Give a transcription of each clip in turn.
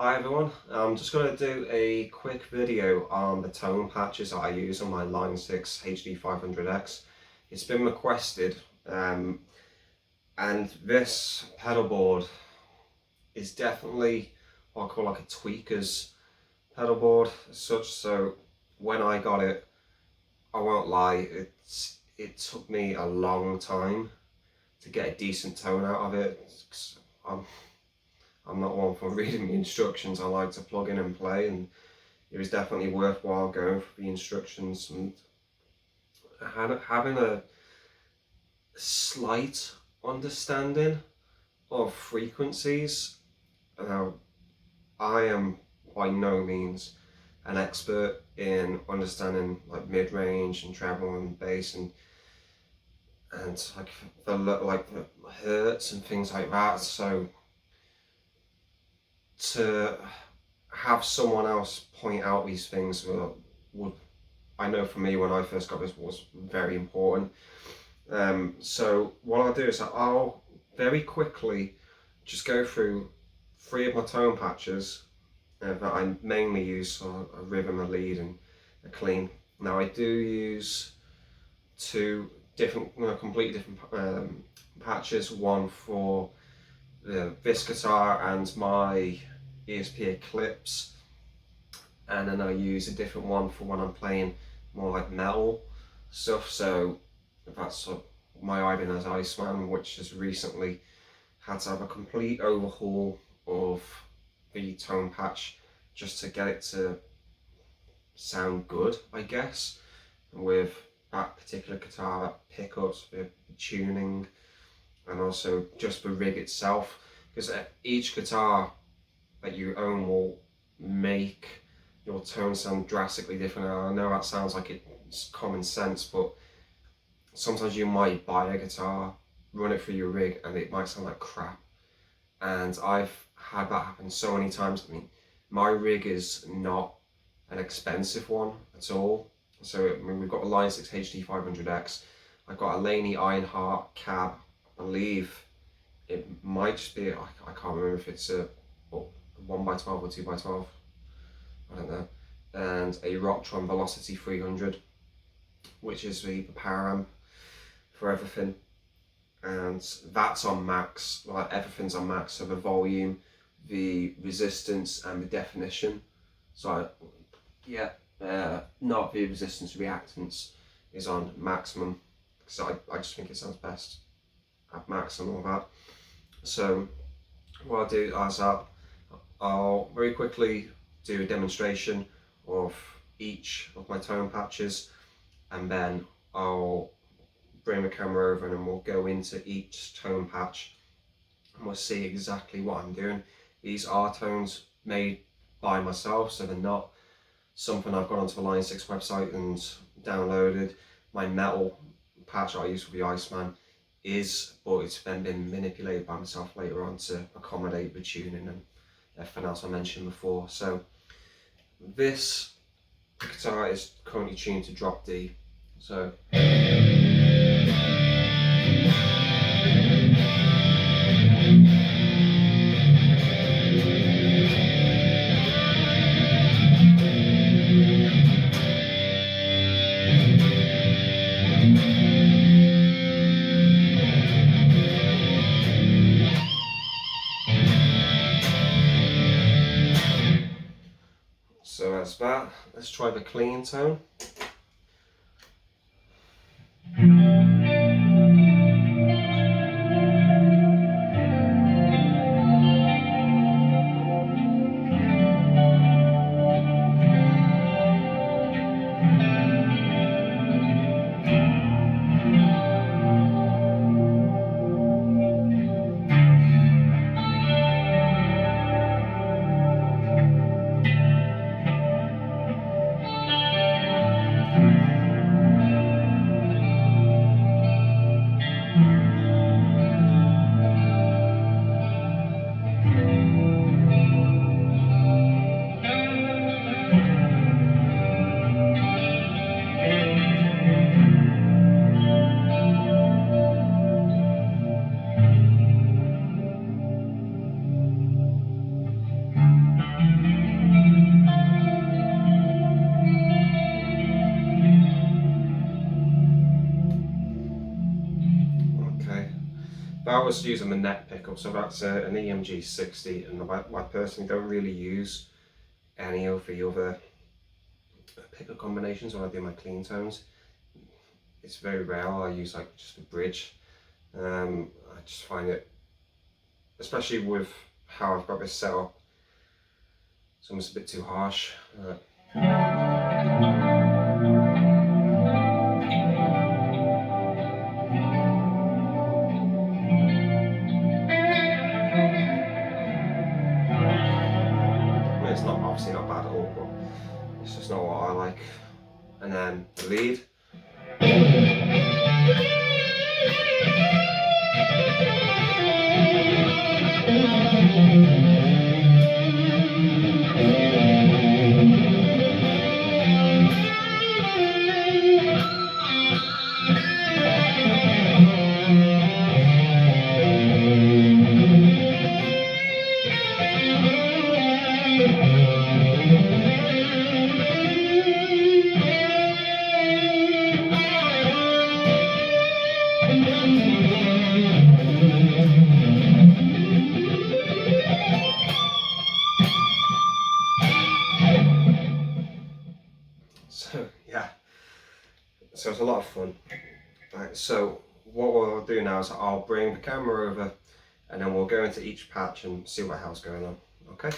Hi everyone, I'm just going to do a quick video on the tone patches that I use on my Line 6 HD500X. It's been requested, and this pedal board is definitely what I call like a tweaker's pedal board as such. So when I got it, I won't lie, it took me a long time to get a decent tone out of it. I'm not one for reading the instructions. I like to plug in and play, and it was definitely worthwhile going for the instructions and having a slight understanding of frequencies. Now, I am by no means an expert in understanding like mid-range and treble and bass and like the hertz and things like that. So to have someone else point out these things would I know for me when I first got this was very important. So what I'll do is I'll very quickly just go through 3 of my tone patches that I mainly use, so a rhythm, a lead and a clean. Now I do use 2 different, completely different patches, one for this guitar and my ESP Eclipse, and then I use a different one for when I'm playing more like metal stuff. So that's my Ibanez Iceman, which has recently had to have a complete overhaul of the tone patch just to get it to sound good, I guess, with that particular guitar, that pickups, the tuning, and also just the rig itself, because each guitar that you own will make your tone sound drastically different. And I know that sounds like it's common sense, but sometimes you might buy a guitar, run it through your rig, and it might sound like crap. And I've had that happen so many times. I mean, my rig is not an expensive one at all. So I mean, we've got a Line 6 HD500X. I've got a Laney Ironheart cab. I believe it might just be, I can't remember if it's a 1x12 or 2x12, I don't know, and a Rocktron Velocity 300, which is the power amp for everything, and that's on max. Like, everything's on max, so the volume, the resistance and the definition. So not the resistance, reactance is on maximum, because I just think it sounds best at max and all that. So what I'll do is I'll very quickly do a demonstration of each of my tone patches, and then I'll bring the camera over and then we'll go into each tone patch and we'll see exactly what I'm doing. These are tones made by myself, so they're not something I've gone onto the Line 6 website and downloaded. My metal patch I use for the Iceman is, but it's then been manipulated by myself later on to accommodate the tuning and everything else I mentioned before. So this guitar is currently tuned to drop D. So that's that. Let's try the clean tone. I was using the neck pickup, so that's an EMG 60, and I personally don't really use any of the other pickup combinations when I do my clean tones. It's very rare I use like just a bridge. I just find it, especially with how I've got this set up, it's almost a bit too harsh. It's not obviously not bad at all, but it's just not what I like. And then the lead. So yeah, so it's a lot of fun. Right, so what we'll do now is I'll bring the camera over and then we'll go into each patch and see what the hell's going on, okay?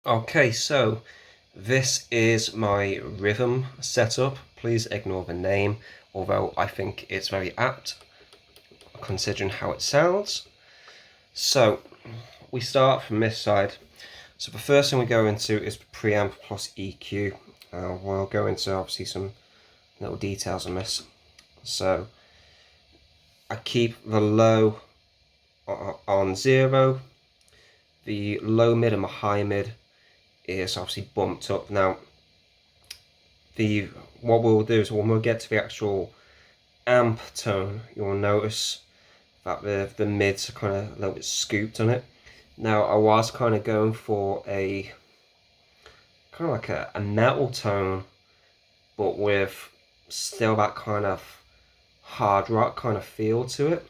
Okay, so this is my rhythm setup. Please ignore the name, although I think it's very apt considering how it sounds. So we start from this side. So the first thing we go into is preamp plus EQ. We'll go into obviously some little details on this. So I keep the low on 0. The low mid and the high mid is obviously bumped up. Now what we'll do is when we'll get to the actual amp tone, you'll notice that the mids are kind of a little bit scooped on it. Now I was kind of going for a kind of like a metal tone, but with still that kind of hard rock kind of feel to it.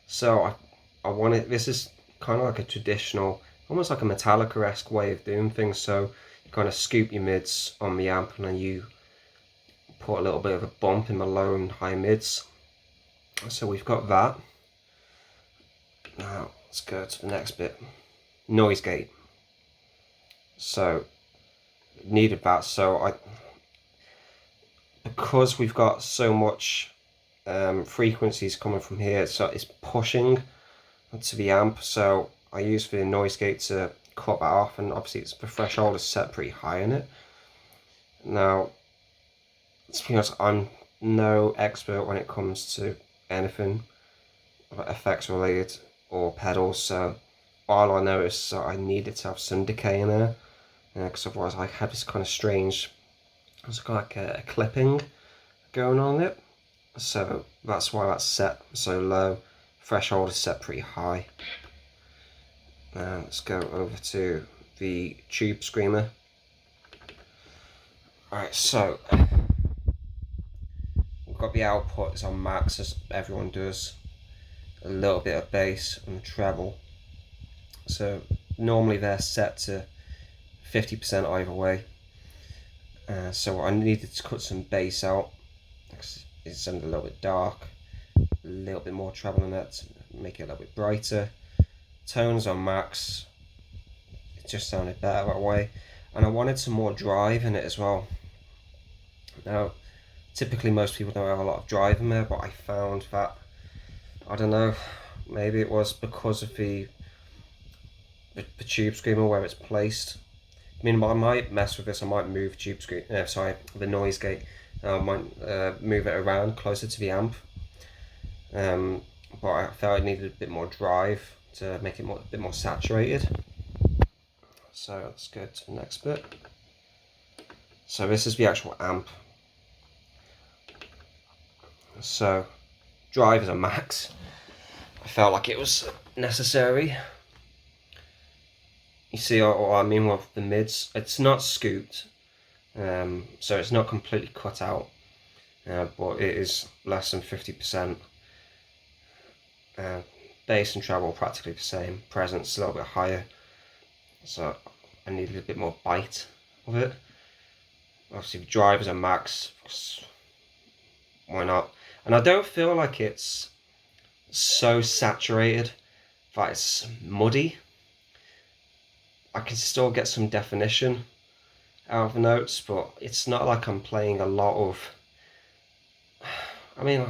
So I wanted, this is kind of like a traditional, almost like a Metallica-esque way of doing things. So you kind of scoop your mids on the amp and then you put a little bit of a bump in the low and high mids. So we've got that. Now let's go to the next bit, noise gate. So needed that, so because we've got so much frequencies coming from here, so it's pushing to the amp, so I use the noise gate to cut that off, and obviously the threshold is set pretty high in it. Now, to be honest, I'm no expert when it comes to anything effects related or pedals, so all I know is that I needed to have some decay in there, because otherwise I had this kind of strange, it's kind of like a clipping going on it. So that's why that's set so low. Threshold is set pretty high. Now let's go over to the tube screamer. Alright, so we've got the output is on max, as everyone does. A little bit of bass and treble. So normally they're set to 50% either way. So I needed to cut some bass out. It's a little bit dark, a little bit more treble in that to make it a little bit brighter. Tones on max, it just sounded better that way. And I wanted some more drive in it as well. Now, typically most people don't have a lot of drive in there, but I found that, I don't know, maybe it was because of the tube screamer where it's placed. I mean, I might mess with this, I might move the noise gate. I might move it around closer to the amp. But I felt I needed a bit more drive to make it a bit more saturated. So let's go to the next bit. So this is the actual amp. So drive is a max. I felt like it was necessary. You see what I mean with the mids? It's not scooped, so it's not completely cut out, but it is less than 50%. bass and treble practically the same, presence a little bit higher, so I needed a bit more bite of it. Obviously drivers are max, why not? And I don't feel like it's so saturated that it's muddy. I can still get some definition out of the notes, but it's not like I'm playing a lot of, I mean,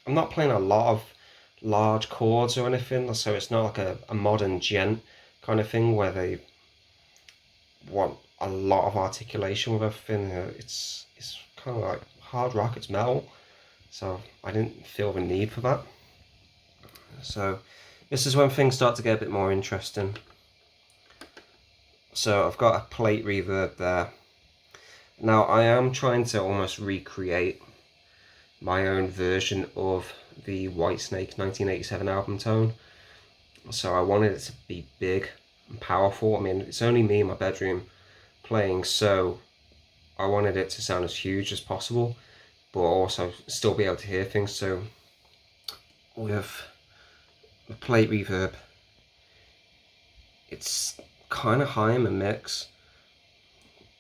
I'm not playing a lot of large chords or anything, so it's not like a modern gent kind of thing where they want a lot of articulation with everything. It's kind of like hard rock, it's metal, so I didn't feel the need for that. So this is when things start to get a bit more interesting. So I've got a plate reverb there. Now I am trying to almost recreate my own version of the Whitesnake 1987 album tone. So I wanted it to be big and powerful. I mean, it's only me in my bedroom playing, so I wanted it to sound as huge as possible, but also still be able to hear things. So with the plate reverb, it's kind of high in the mix,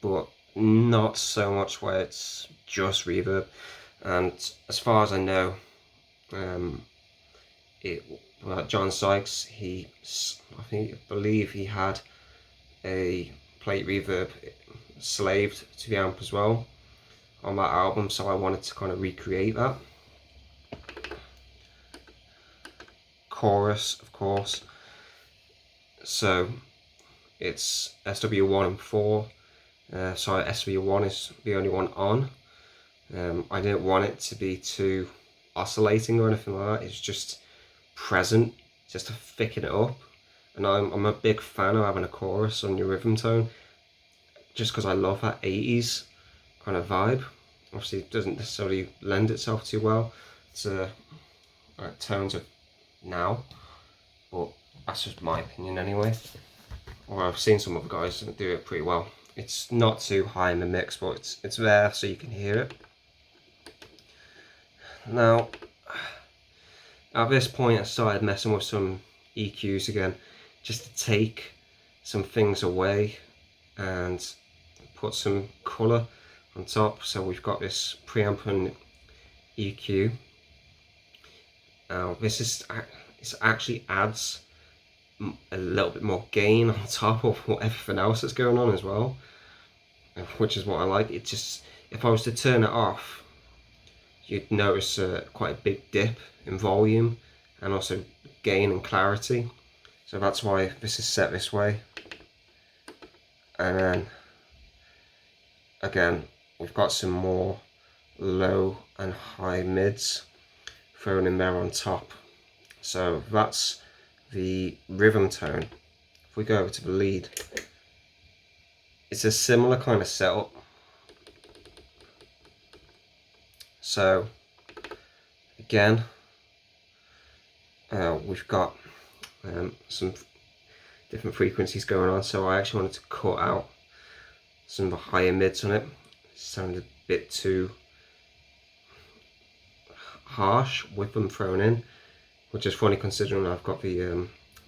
but not so much where it's just reverb. And as far as I know, John Sykes, I believe he had a plate reverb slaved to the amp as well on that album, so I wanted to kind of recreate that. Chorus, of course, so it's SW1 and 4. Sorry, SW1 is the only one on. I didn't want it to be too oscillating or anything like that. It's just present, just to thicken it up. And I'm a big fan of having a chorus on your rhythm tone, just because I love that 80s kind of vibe. Obviously it doesn't necessarily lend itself too well to tones of now, but that's just my opinion anyway. Or I've seen some other guys do it pretty well. It's not too high in the mix, but it's there so you can hear it. Now, at this point I started messing with some EQs again, just to take some things away and put some colour on top. So we've got this preamp and EQ. Now this actually adds a little bit more gain on top of everything else that's going on as well, which is what I like. It just, if I was to turn it off, you'd notice quite a big dip in volume and also gain and clarity. So that's why this is set this way. And then again, we've got some more low and high mids thrown in there on top. So that's the rhythm tone. If we go over to the lead, it's a similar kind of setup. So again, we've got some different frequencies going on, so I actually wanted to cut out some of the higher mids on it. It sounded a bit too harsh with them thrown in, which is funny considering I've got the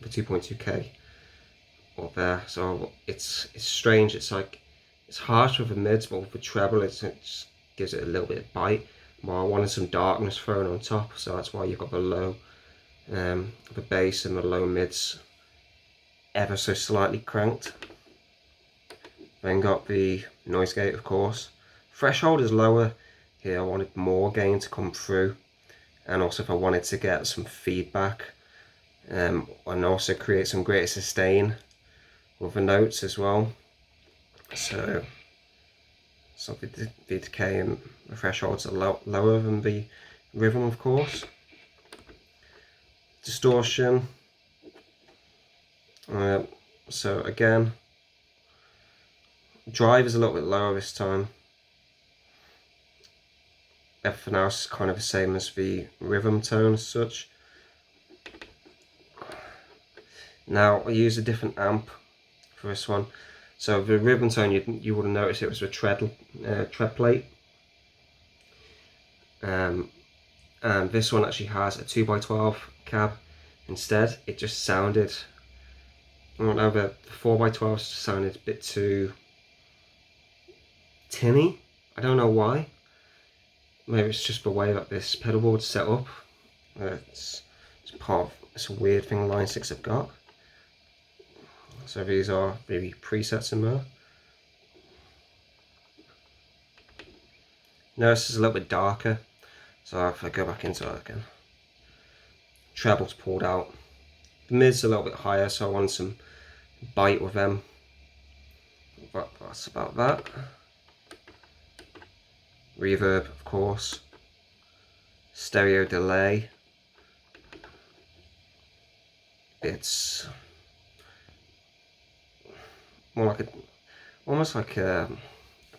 2.2K up there. So it's strange. It's like it's harsh with the mids, but with the treble it just gives it a little bit of bite. Well, I wanted some darkness thrown on top, so that's why you've got the low, the bass and the low mids ever so slightly cranked. Then got the noise gate, of course. Threshold is lower here. I wanted more gain to come through, and also if I wanted to get some feedback, and also create some greater sustain with the notes as well. So the decay and the thresholds are lower than the rhythm, of course. Distortion. So again, drive is a little bit lower this time. Everything else is kind of the same as the rhythm tone as such. Now I use a different amp for this one. So the rhythm tone, you would have noticed it was a tread plate. And this one actually has a 2x12 cab Instead, it just sounded, I don't know, the 4x12 sounded a bit too tinny. I don't know why. Maybe it's just the way that this pedal board's set up. It's a weird thing Line 6 have got. So these are maybe presets in there. Now this is a little bit darker. So if I go back into it again, treble's pulled out. The mid's a little bit higher, so I want some bite with them. But that's about that. Reverb, of course. Stereo delay. It's more like almost like a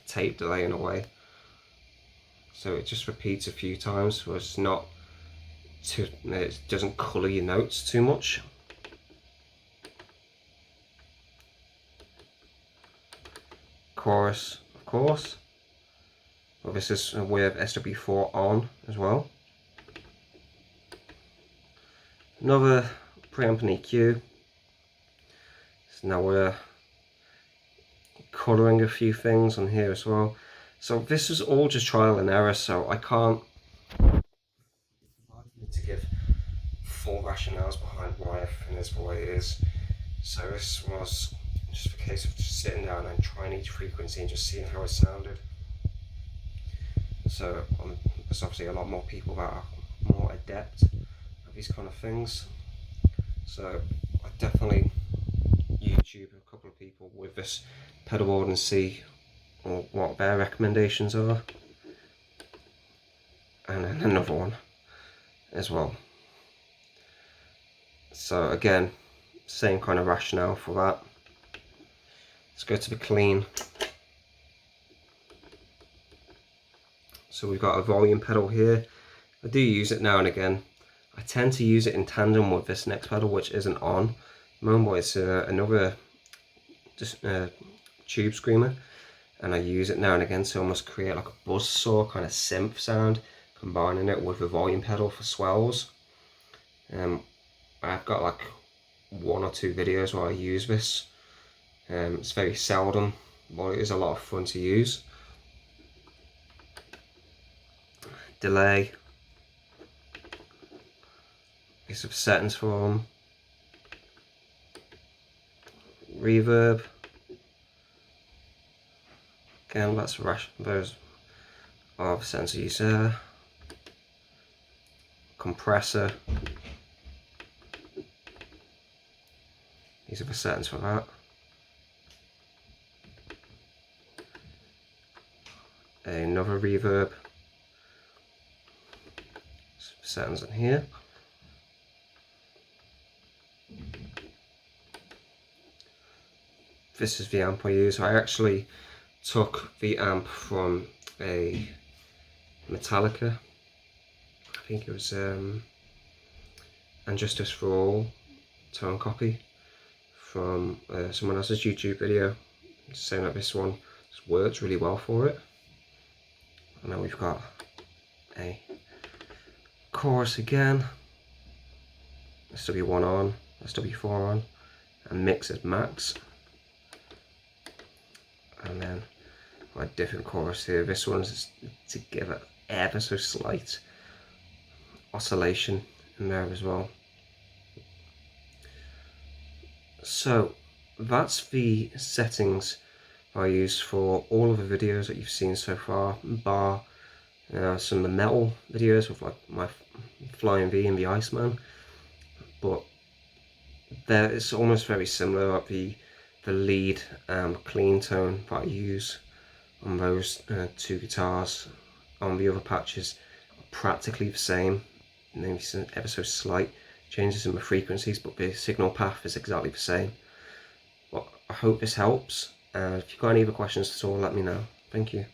tape delay in a way. So it just repeats a few times, so it's not too, it doesn't colour your notes too much. Chorus, of course. Well, this is with SW4 on as well. Another preamp and EQ. So now we're colouring a few things on here as well. So this is all just trial and error, so I can't to give full rationales behind why everything is the way it is. So this was just a case of just sitting down and trying each frequency and just seeing how it sounded. So there's obviously a lot more people that are more adept at these kind of things. So I definitely YouTube a couple of people with this pedal board and see what their recommendations are, and then another one as well. So again, same kind of rationale for that. Let's go to the clean. So we've got a volume pedal here. I do use it now and again. I tend to use it in tandem with this next pedal, which isn't on. Remember, it's another tube screamer, and I use it now and again to almost create like a buzzsaw kind of synth sound, combining it with a volume pedal for swells. I've got like 1 or 2 videos where I use this. It's very seldom, but it is a lot of fun to use. Delay. These are settings for them. Reverb. Again, that's those are the settings I use there. Compressor. These are the settings for that. Another reverb. Settings in here. This is the amp I use. I actually took the amp from a Metallica. I think it was And Justice for All tone copy from someone else's YouTube video, saying that this one just works really well for it. And now we've got a chorus again, SW1 on, SW4 on, and mix at max. And then my different chorus here. This one's to give it ever so slight oscillation in there as well. So that's the settings I use for all of the videos that you've seen so far, bar some of the metal videos with like my Flying V and the Iceman. But there it's almost very similar, like the lead clean tone that I use on those 2 guitars on the other patches are practically the same, maybe some ever so slight changes in the frequencies, but the signal path is exactly the same. Well, I hope this helps, and if you've got any other questions at all, let me know. Thank you.